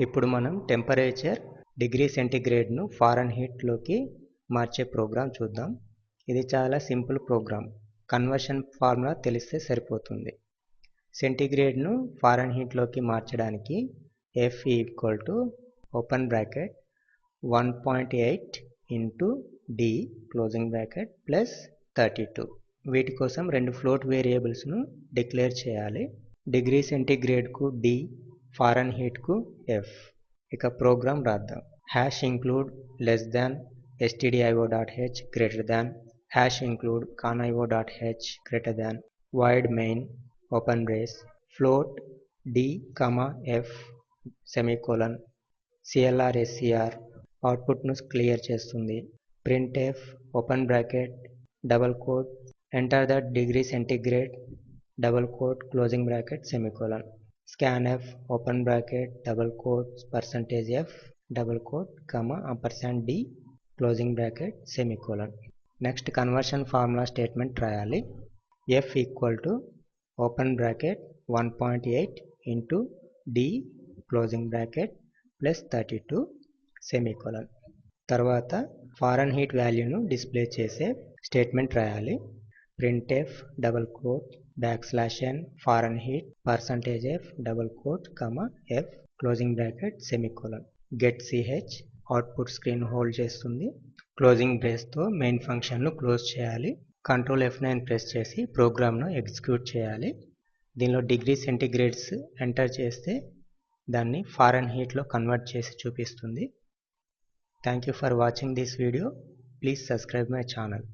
ఇప్పుడు మనం temperature degree centigrade ను ఫారెన్హీట్ లోకి మార్చే ప్రోగ్రామ్ చూద్దాం. ఇది చాలా సింపుల్ ప్రోగ్రామ్. కన్వర్షన్ ఫార్ములా తెలిస్తే సరిపోతుంది. సెంటీగ్రేడ్ ను ఫారెన్హీట్ లోకి మార్చడానికి F equal to open bracket 1.8 into D closing bracket plus 32. వీటి కోసం రెండు ఫ్లోట్ వేరియబుల్స్ ను డిక్లేర్ చేయాలి. డిగ్రీ సెంటీగ్రేడ్ కు D, ఫారెన్హీట్ కు F. ఇక ప్రోగ్రామ్ రాద్దాం. Hash include less than stdio.h greater than hash include conio.h greater than void main open brace float D, F semicolon CLR output ను clear చేస్తుంది. printf open bracket double quote enter the degree centigrade double quote closing bracket semicolon scanf open bracket double quote %f double quote %d closing bracket semicolon. Next conversion formula statement రాయాలి. F equal to open bracket 1.8 into D closing bracket plus 32 semicolon. తర్వాత Fahrenheit వాల్యూను display చేసే statement రాయాలి. printf double quote n Fahrenheit %f double quote f closing bracket semicolon getch output screen hold చేస్తుంది. Closing brace తో main function ను close చేయాలి. Control F9 press చేసి program ను ఎగ్జిక్యూట్ చేయాలి. దీనిలో డిగ్రీ సెంటీగ్రేడ్స్ ఎంటర్ చేస్తే దాన్ని ఫారెన్హీట్ లో కన్వర్ట్ చేసి చూపిస్తుంది. Thank you for watching this video. Please subscribe my channel.